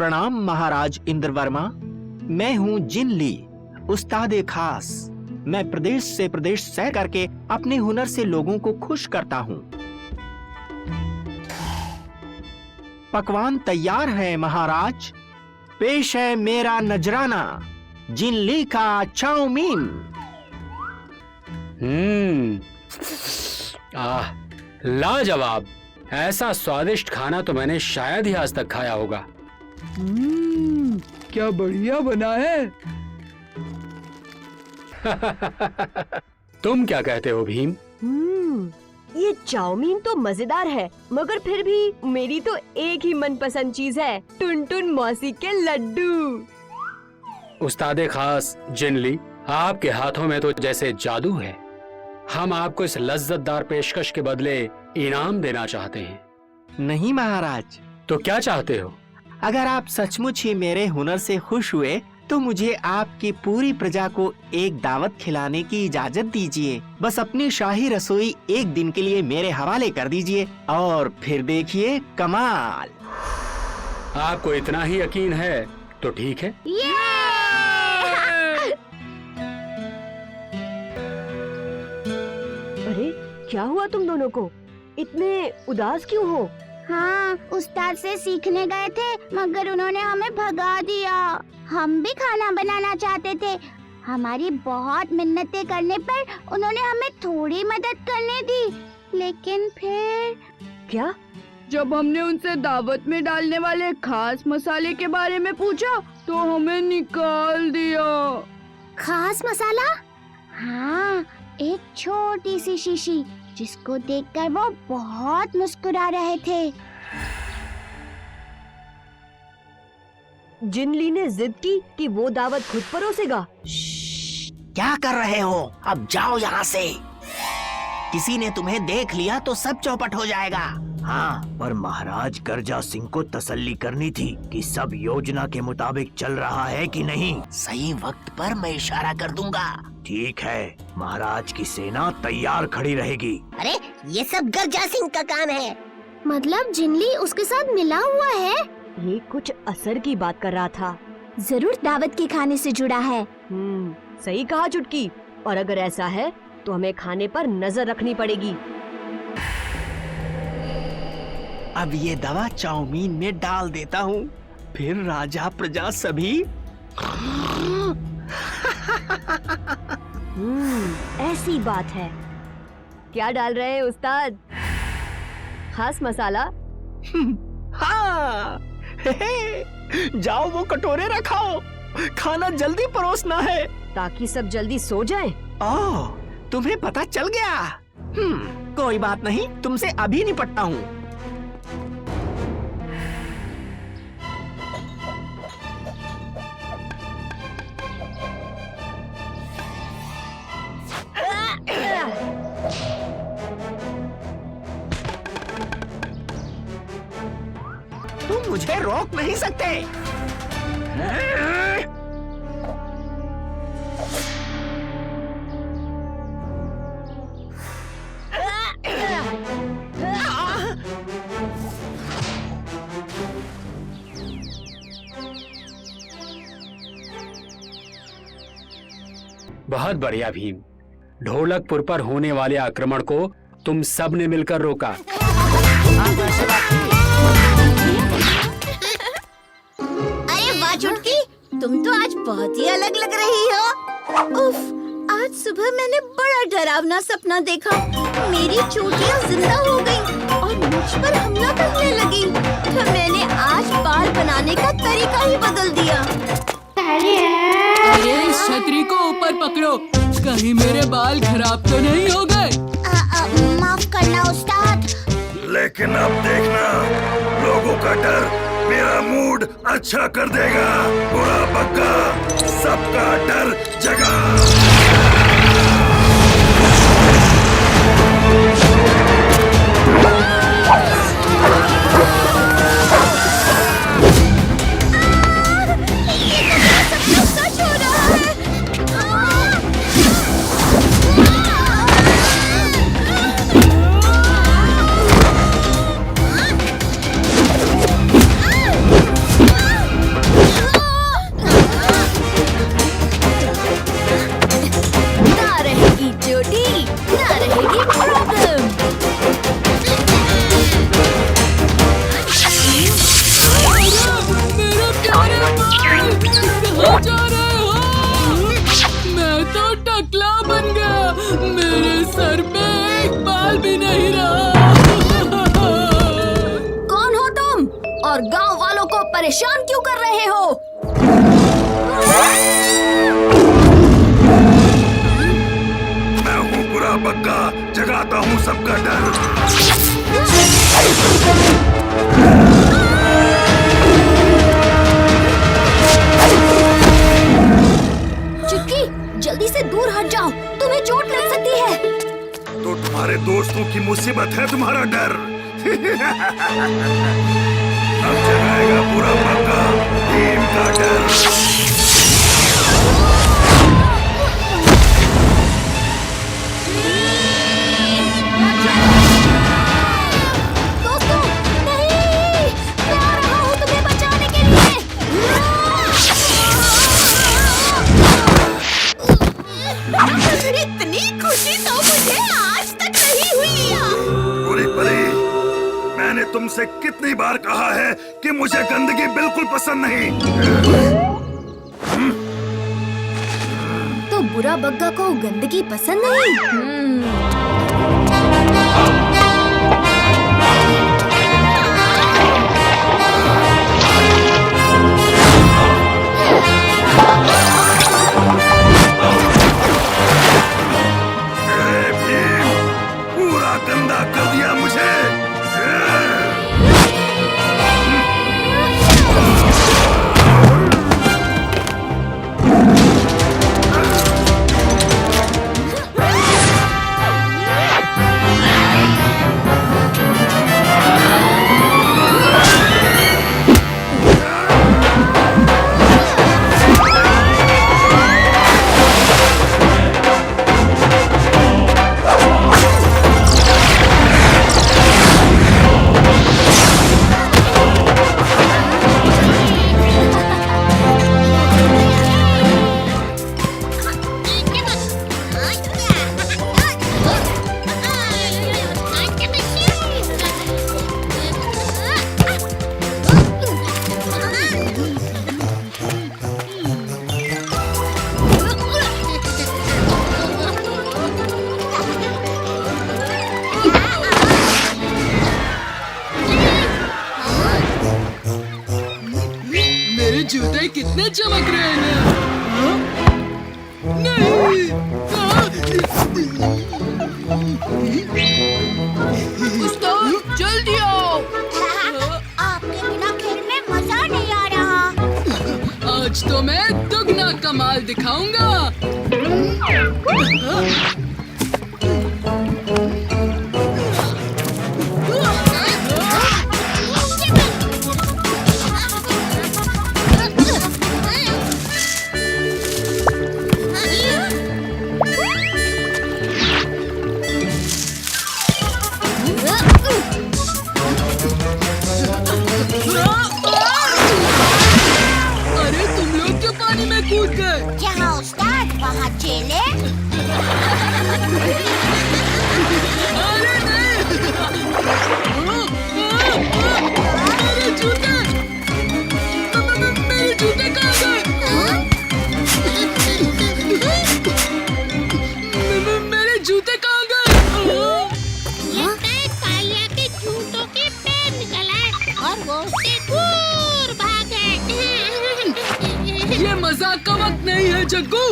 प्रणाम महाराज इंद्रवर्मा। मैं हूँ जिनली, उस्ताद खास। मैं प्रदेश से प्रदेश सैर करके अपने हुनर से लोगों को खुश करता हूँ। पकवान तैयार है महाराज। पेश है मेरा नजराना, जिनली का चाउमीन। लाजवाब। ऐसा स्वादिष्ट खाना तो मैंने शायद ही आज तक खाया होगा। क्या बढ़िया बना है। तुम क्या कहते हो भीम? ये चाउमीन तो मजेदार है, मगर फिर भी मेरी तो एक ही मनपसंद चीज है, टुनटुन मौसी के लड्डू। उस्तादे खास जिनली, आपके हाथों में तो जैसे जादू है। हम आपको इस लज्जतदार पेशकश के बदले इनाम देना चाहते हैं। नहीं महाराज। तो क्या चाहते हो? अगर आप सचमुच ही मेरे हुनर से खुश हुए तो मुझे आपकी पूरी प्रजा को एक दावत खिलाने की इजाजत दीजिए। बस अपनी शाही रसोई एक दिन के लिए मेरे हवाले कर दीजिए और फिर देखिए कमाल। आपको इतना ही यकीन है तो ठीक है। अरे क्या हुआ तुम दोनों को? इतने उदास क्यों हो? हाँ, उस्ताद से सीखने गए थे मगर उन्होंने हमें भगा दिया। हम भी खाना बनाना चाहते थे। हमारी बहुत मिन्नतें करने पर उन्होंने हमें थोड़ी मदद करने दी, लेकिन फिर क्या? जब हमने उनसे दावत में डालने वाले खास मसाले के बारे में पूछा तो हमें निकाल दिया। खास मसाला? हाँ, एक छोटी सी शीशी जिसको देखकर वो बहुत मुस्कुरा रहे थे। जिनली ने जिद की कि वो दावत खुद परोसेगा। क्या कर रहे हो? अब जाओ यहाँ से। किसी ने तुम्हें देख लिया तो सब चौपट हो जाएगा। हाँ, पर महाराज गर्जा सिंह को तसल्ली करनी थी कि सब योजना के मुताबिक चल रहा है कि नहीं। सही वक्त पर मैं इशारा कर दूंगा। ठीक है, महाराज की सेना तैयार खड़ी रहेगी। अरे ये सब गर्जा सिंह का काम है। मतलब जिनली उसके साथ मिला हुआ है? ये कुछ असर की बात कर रहा था। जरूर दावत के खाने से जुड़ा है। सही कहा चुटकी। और अगर ऐसा है तो हमें खाने पर नजर रखनी पड़ेगी। अब ये दवा चाउमीन में डाल देता हूँ, फिर राजा प्रजा सभी। ऐसी बात है। क्या डाल रहे हैं उस्ताद? खास मसाला? हाँ। जाओ वो कटोरे रखाओ, खाना जल्दी परोसना है ताकि सब जल्दी सो जाएं। ओह, तुम्हें पता चल गया। कोई बात नहीं, तुमसे अभी निपटता हूँ। तुम मुझे रोक नहीं सकते। बहुत बढ़िया भीम। ढोलकपुर पर होने वाले आक्रमण को तुम सब ने मिलकर रोका। अरे वाह चुटकी, तुम तो आज बहुत ही अलग लग रही हो। उफ, आज सुबह मैंने बड़ा डरावना सपना देखा। मेरी चोटियां जिंदा हो गईं और मुझ पर हमला करने लगी। तो मैंने आज बाल बनाने का तरीका ही बदल दिया। अरे इस छतरी को ऊपर पकड़ो, कहीं मेरे बाल खराब तो नहीं हो गए। माफ करना उस्ताद। लेकिन अब देखना, लोगों का डर मेरा मूड अच्छा कर देगा। बुरा बग्गा सबका डर जगा। परेशान क्यों कर रहे हो? मैं हूँ बुरा बग्गा, जगाता हूँ सबका डर। चुटकी, जल्दी से दूर हट जाओ, तुम्हें चोट लग सकती है। तो तुम्हारे दोस्तों की मुसीबत है तुम्हारा डर। अब जगाएगा पूरा बग्गा टीम का डर। दोस्तों, नहीं! मैं आ रहा हूँ तुम्हें बचाने के लिए। इतनी खुशी तो मुझे आज तक नहीं हुई। बुरी परी, मैंने तुमसे कितनी बार कहा है कि मुझे गंदगी बिल्कुल पसंद नहीं। तो बुरा बग्गा को गंदगी पसंद नहीं? पूरा गंदा कर दिया मुझे। मेरे जूते कितने चमक रहे हैं। हाँ? नहीं! उस्ताद, जल्दी आओ। आपके बिना खेल में मजा नहीं आ रहा। आज तो मैं दुगना कमाल दिखाऊंगा। अरे तुम लोग क्यों पानी में कूद गए? जहाँ उस्ताद वहाँ चेले। अरे नहीं! मेरे जूते! मेरे जूते कहाँ गए? मेरे जूते कहाँ गए? कालिया के जूतों के पैर निकल आए और वो उससे दूर भाग गए। ये मजाक का वक्त नहीं है जग्गू।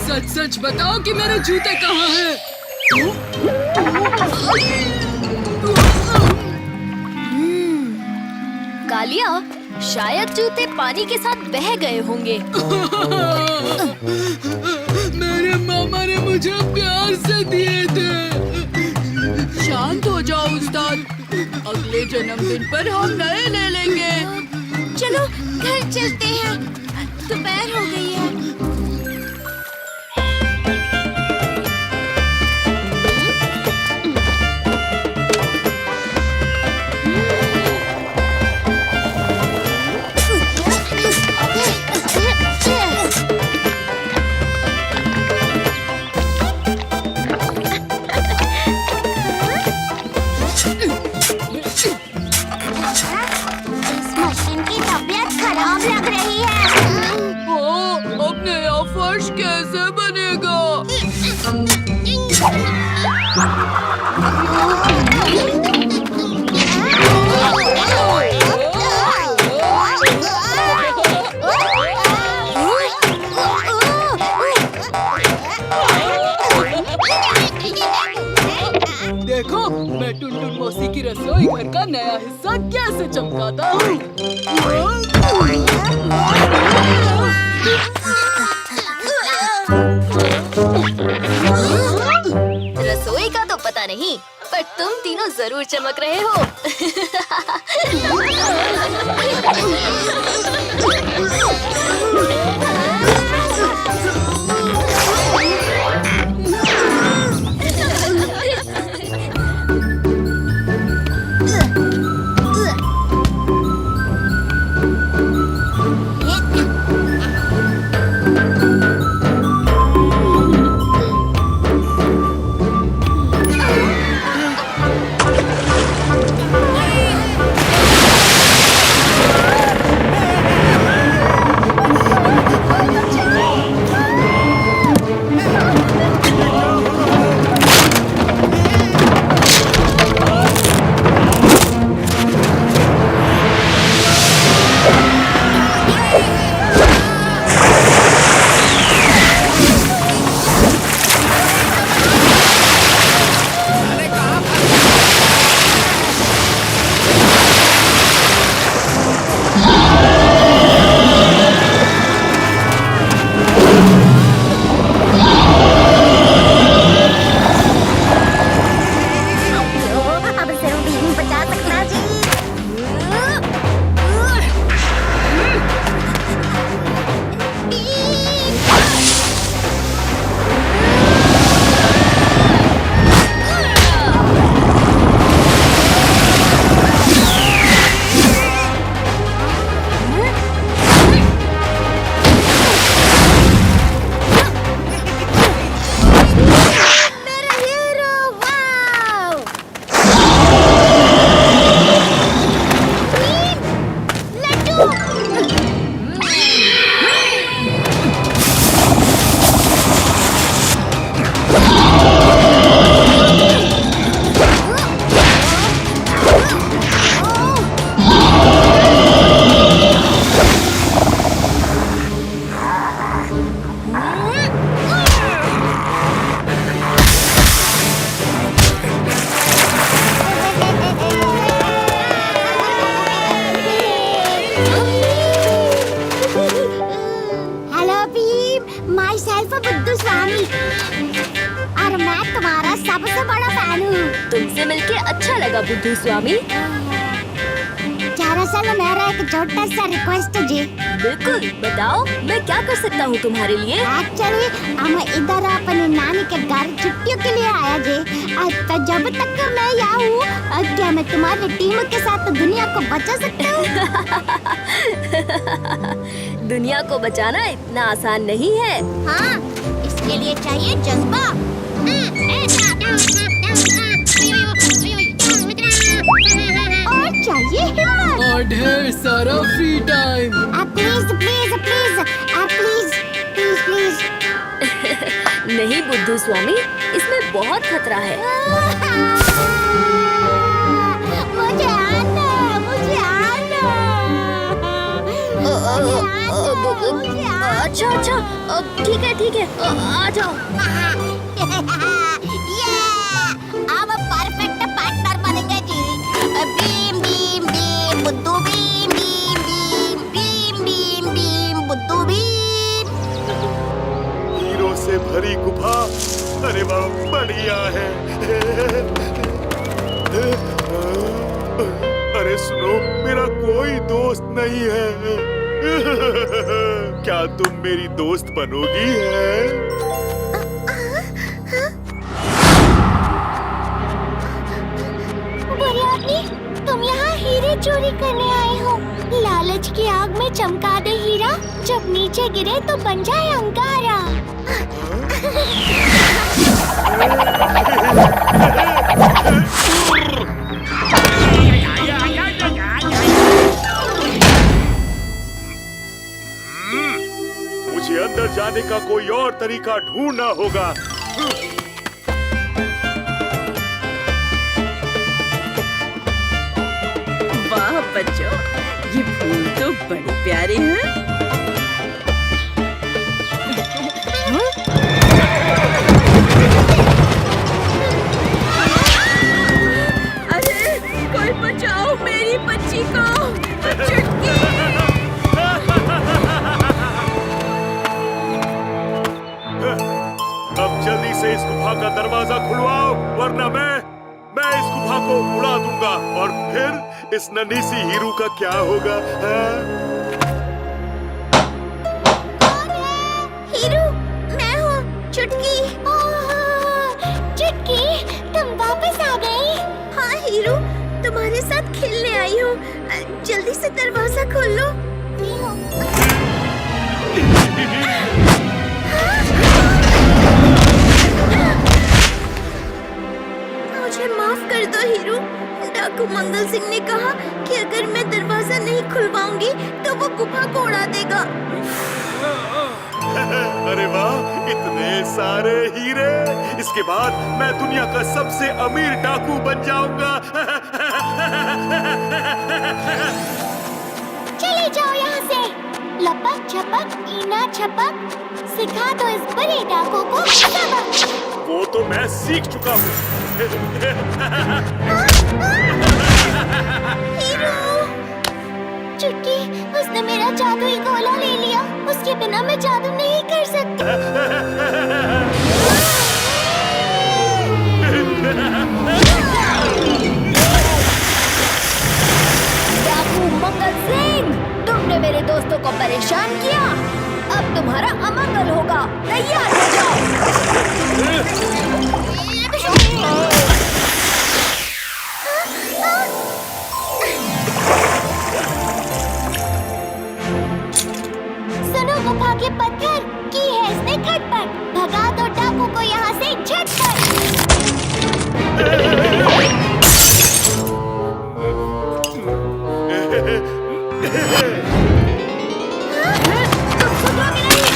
सच सच बताओ कि मेरे जूते कहाँ हैं? कालिया, शायद जूते पानी के साथ बह गए होंगे। मेरे मामा ने मुझे प्यार से दिए थे। शांत हो जाओ उस्ताद, अगले जन्मदिन पर हम नए ले लेंगे। चलो घर चलते हैं, दोपहर हो गई है। मशीन की तबीयत खराब लग रही है। ओ, अपने कि रसोई घर का नया हिस्सा कैसे चमकाता हूँ। रसोई का तो पता नहीं, पर तुम तीनों जरूर चमक रहे हो। तुमसे मिलके अच्छा लगा बुद्धू स्वामी। दरअसल मेरा एक छोटा सा रिक्वेस्ट है जी। बिल्कुल, बताओ मैं क्या कर सकता हूँ तुम्हारे लिए। एक्चुअली हम इधर अपने नानी के घर छुट्टियों के लिए आया जी। तो जब तक मैं यहाँ हूँ, क्या मैं तुम्हारी टीम के साथ दुनिया को बचा सकता हूँ? दुनिया को बचाना इतना आसान नहीं है। हाँ, इसके लिए चाहिए जज्बा और चाहिए हिम्मत और ढेर सारा free time. Please please please please please please. नहीं बुद्धू स्वामी, इसमें बहुत खतरा है। मुझे आना। अच्छा अच्छा, ठीक है, आ जाओ। अब परफेक्ट पार्टनर बनेंगे जी। बीम बीम बीम बुद्धू beam beam beam beam beam beam बुद्धू बीम। हीरो से भरी गुफा, अरे वाह बढ़िया है। अरे सुनो, मेरा कोई दोस्त नहीं है। क्या तुम मेरी दोस्त बनोगी है? बुरे आदमी, तुम यहाँ हीरे चोरी करने आए हो। लालच की आग में चमका दे हीरा, जब नीचे गिरे तो बन जाए अंगारा। मुझे अंदर जाने का कोई और तरीका ढूंढना होगा। वाह बच्चों, ये फूल तो बड़े प्यारे हैं। अरे और फिर इस नन्ही सी हीरू का क्या होगा? हीरू, मैं हूँ चुटकी। चुटकी, तुम वापस आ गई? हाँ हीरू, तुम्हारे साथ खेलने आई हूँ। जल्दी से दरवाजा खोल लो। मुझे माफ कर दो हीरू। डाकू मंगल सिंह ने कहा कि अगर मैं दरवाजा नहीं खुलवाऊंगी तो वो गुफा को उड़ा देगा। अरे वाह, इतने सारे हीरे! इसके बाद मैं दुनिया का सबसे अमीर डाकू बन जाऊंगा। चले जाओ यहाँ से। लपक छपक ईना छपक, सिखा दो इस बड़े डाकू को सबक। वो तो मैं सीख चुका हूँ। हीरू! चुटकी, उसने मेरा जादुई गोला ले लिया। उसके बिना मैं जादू नहीं कर सकती। डाकू मंगल सिंह, तुमने मेरे दोस्तों को परेशान किया। अब तुम्हारा अमंगल होगा। तैयार हो जाओ। सुनो गुफा के पत्थर, की है इसने खटपट। भगा दो डाकू को यहाँ से झटपट। तुम सुनोगे नहीं?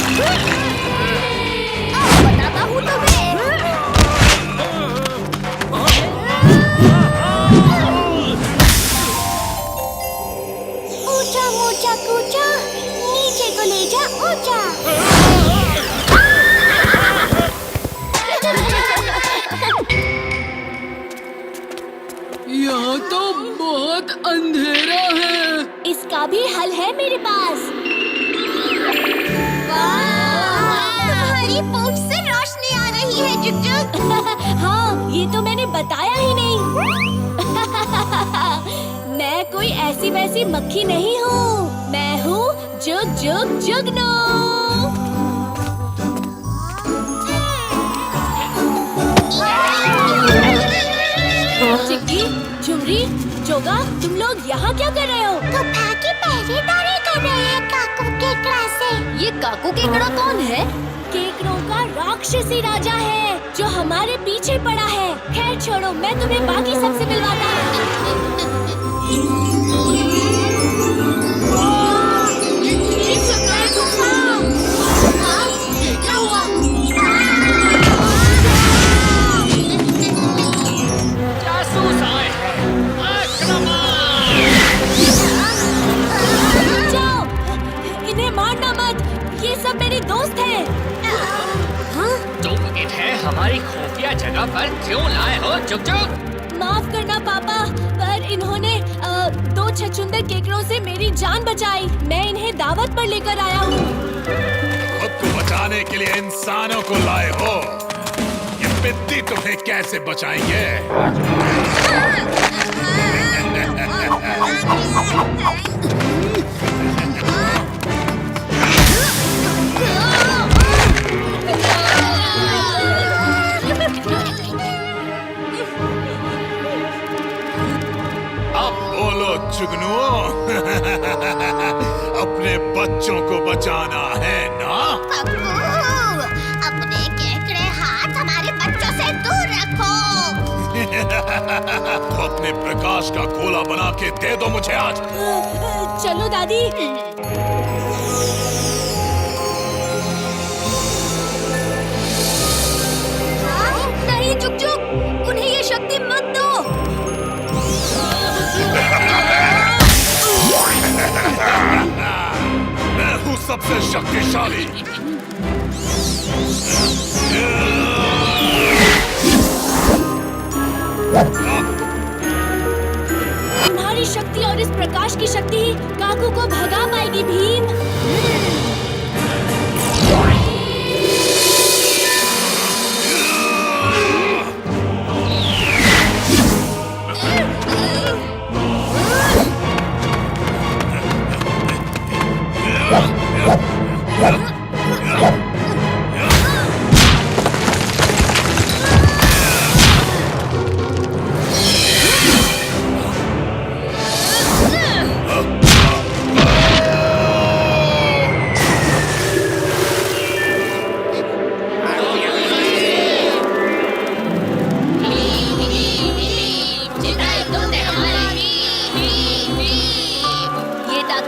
अब बताता हूँ तुम्हें। ऊंचा ऊंचा कूचा, नीचे को ले जा ऊंचा। यहाँ तो बहुत अंधेरा है। इसका भी हल है मेरे पास। तुम्हारी पूंछ से रोशनी आ रही है जुग-जुग। हाँ, ये तो मैंने बताया ही नहीं। मैं कोई ऐसी वैसी मक्खी नहीं हूँ। मैं हूँ जुग जुग जुगनू। चिक्की, झुमरी, जोगा, तुम लोग यहाँ क्या कर रहे हो? गुफा की पहरेदारी कर रहे हैं काकू केकड़ा से। ये काकू केकड़ा कौन है? केकड़ों का राक्षसी राजा है जो हमारे पीछे पड़ा है। खैर छोड़ो, मैं तुम्हें बाकी सबसे मिलवाता हूँ। क्या हुआ? जासूस आए हैं। जाओ, इन्हें मारना मत। ये सब मेरे दोस्त हैं। हाँ? तुम इन्हें हमारी खुफिया जगह पर क्यों लाए हो जुग-जुग? माफ करना पापा, पर इन्होंने 2 छछूंदर केकड़ों से मेरी जान बचाई। मैं इन्हें दावत पर लेकर आया हूँ। खुद को बचाने के लिए इंसानों को लाए हो। ये पिद्दी तुम्हें कैसे बचाएंगे? अब बोलो जुगनुओ। अपने बच्चों को बचाना है ना? अपने केकड़े हाथ हमारे बच्चों से दूर रखो। तो अपने प्रकाश का गोला बना के दे दो मुझे आज। चलो दादी। नहीं चुक चुक, उन्हें ये शक्ति मत दो। मैं हूँ सबसे शक्तिशाली। तुम्हारी शक्ति और इस प्रकाश की शक्ति ही काकू को भगा पाएगी भीम।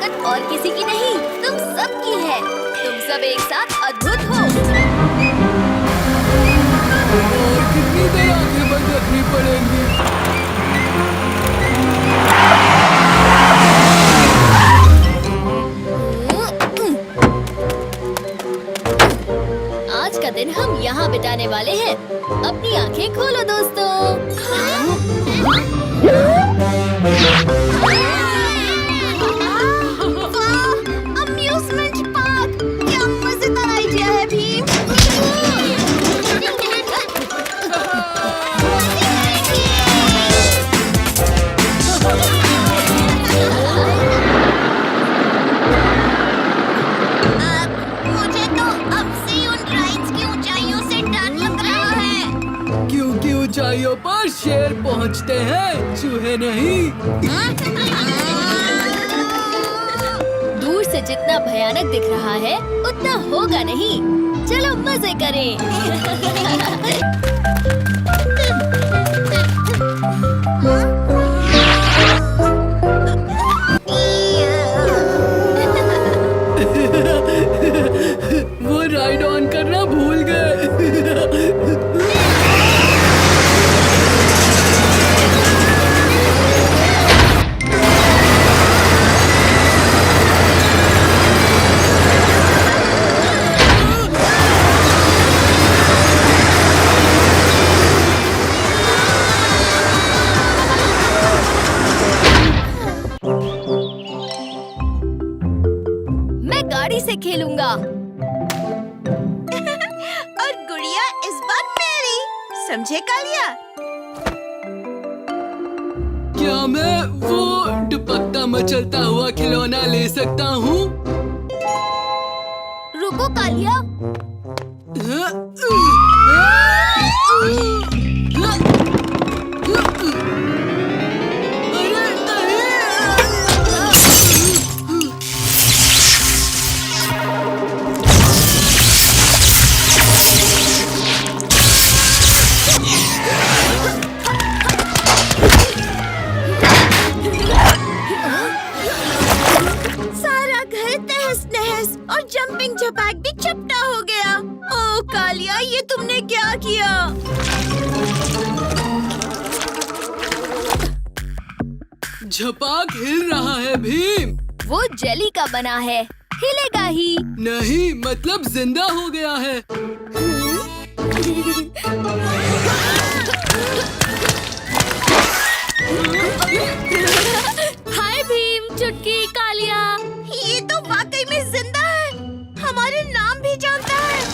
हिम्मत और किसी की नहीं, तुम सबकी है। तुम सब एक साथ अद्भुत हो। और कितनी देर आंखें बंद रखनी पड़ेंगी? आज का दिन हम यहाँ बिताने वाले हैं। अपनी आंखें खोलो दोस्तों। अम्यूज़मेंट पार्क, क्या मजेदार आइडिया है भीम। मुझे तो अब से उन राइड्स की ऊंचाइयों से डर लग रहा है। क्योंकि ऊंचाइयों पर शेर पहुंचते हैं, चूहे नहीं। दूर से जितना भयानक दिख रहा है उतना होगा नहीं। चलो मजे करें। वो राइड ऑन करना भूल गए। मैं गाड़ी से खेलूंगा। और गुड़िया इस बार मेरी, समझे कालिया? क्या मैं वो दुपट्टा मचलता हुआ खिलौना ले सकता हूँ? रुको कालिया। सारा घर तहस नहस और जंपिंग झपाक भी चपटा हो गया। ओह कालिया, ये तुमने क्या किया? झपाक हिल रहा है भीम। वो जेली का बना है, हिलेगा ही। नहीं, मतलब जिंदा हो गया है। हाय भीम, चुटकी, कालिया। ये तो वाकई में जिंदा है। हमारे नाम भी जानता है।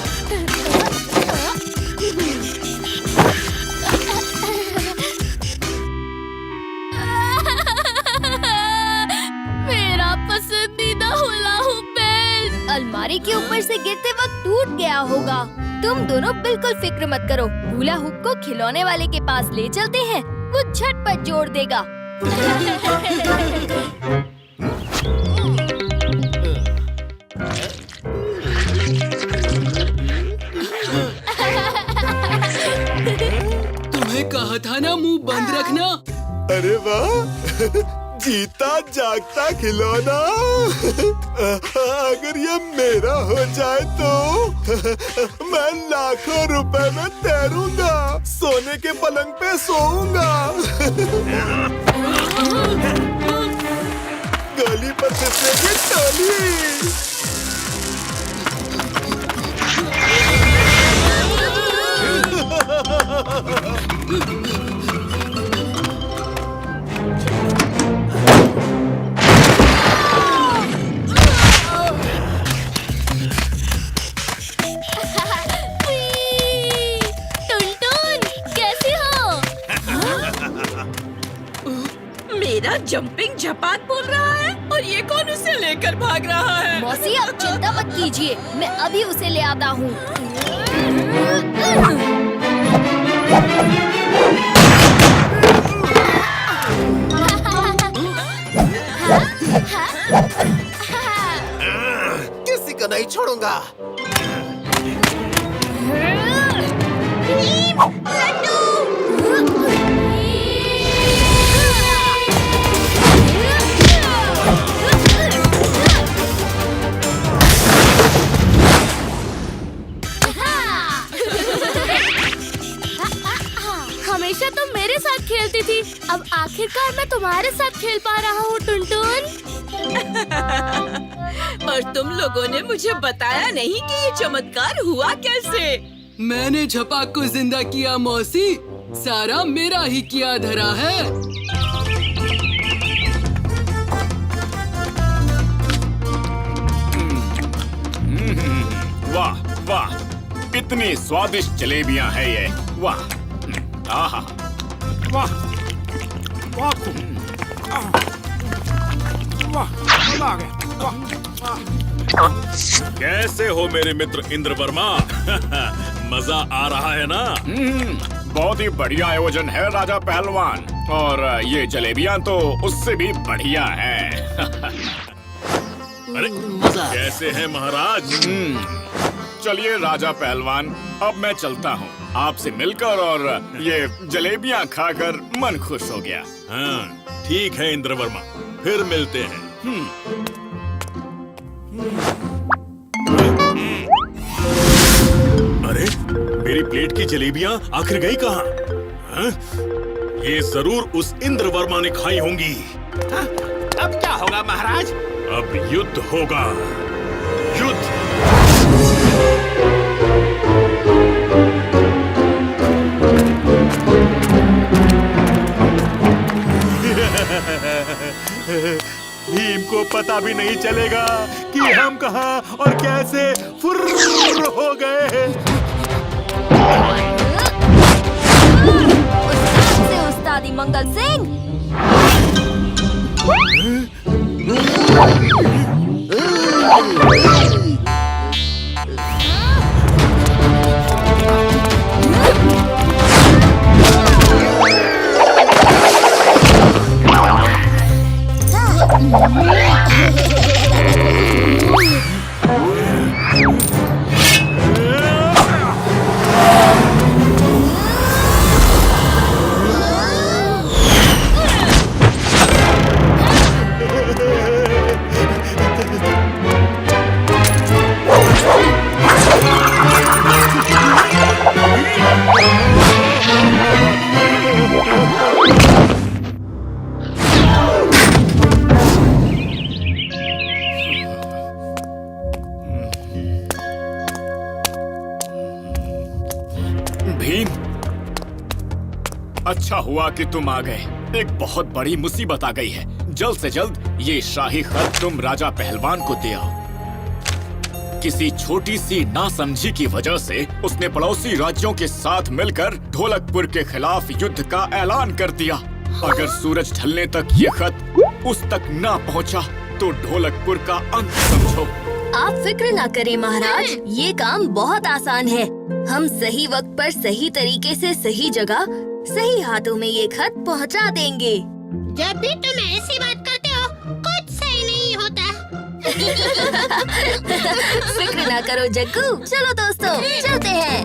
मेरा पसंदीदा हुला हुप बेल्ट अलमारी के ऊपर से गिरते वक्त टूट गया होगा। तुम दोनों बिल्कुल फिक्र मत करो। हुला हुप को खिलौने वाले के पास ले चलते हैं, वो झटपट जोड़ देगा। तुम्हें कहा था ना मुंह बंद रखना। अरे वाह, जीता जागता खिलौना। अगर ये मेरा हो जाए तो मैं लाखों रुपए में तैरूंगा, सोने के पलंग पे सोऊंगा। गली पर फिसलेगी टोली। मेरा जंपिंग झपाक बोल रहा है और ये कौन उसे लेकर भाग रहा है? मौसी, आप चिंता मत कीजिए, मैं अभी उसे ले आता हूँ। किसी को नहीं छोड़ूंगा। साथ खेल पा रहा हूँ टुनटुन। और तुम लोगों ने मुझे बताया नहीं कि ये चमत्कार हुआ कैसे। मैंने छपाक को जिंदा किया मौसी, सारा मेरा ही किया धरा है। वाह वाह, इतनी स्वादिष्ट जलेबियां हैं ये। वाह, आहा, वाह वाह, वाह, मजा आ गया। वाह। कैसे हो मेरे मित्र इंद्रवर्मा? मजा आ रहा है ना? बहुत ही बढ़िया आयोजन है राजा पहलवान, और ये जलेबियां तो उससे भी बढ़िया है। अरे कैसे हैं महाराज? चलिए राजा पहलवान, अब मैं चलता हूँ। आपसे मिलकर और ये जलेबियां खाकर मन खुश हो गया। हाँ ठीक है इंद्रवर्मा, फिर मिलते हैं। अरे मेरी प्लेट की जलेबियां आखिर गई कहाँ? हाँ? ये जरूर उस इंद्रवर्मा ने खाई होंगी। हाँ? अब क्या होगा महाराज? अब युद्ध होगा, युद्ध। भीम को पता भी नहीं चलेगा कि हम कहाँ और कैसे फुर्र हो गए। उस्ताद से उस्तादी मंगल सिंह। भीम, अच्छा हुआ कि तुम आ गए। एक बहुत बड़ी मुसीबत आ गई है। जल्द से जल्द ये शाही खत तुम राजा पहलवान को दे आओ। किसी छोटी सी नासमझी की वजह से उसने पड़ोसी राज्यों के साथ मिलकर ढोलकपुर के खिलाफ युद्ध का ऐलान कर दिया। अगर सूरज ढलने तक ये खत उस तक ना पहुंचा तो ढोलकपुर का अंत समझो। आप फिक्र ना करें महाराज, ये काम बहुत आसान है। हम सही वक्त पर सही तरीके से सही जगह सही हाथों में ये खत पहुंचा देंगे। जब भी तुम ऐसी बात करते हो कुछ सही नहीं होता। फिक्र ना करो जग्गू, चलो दोस्तों चलते हैं।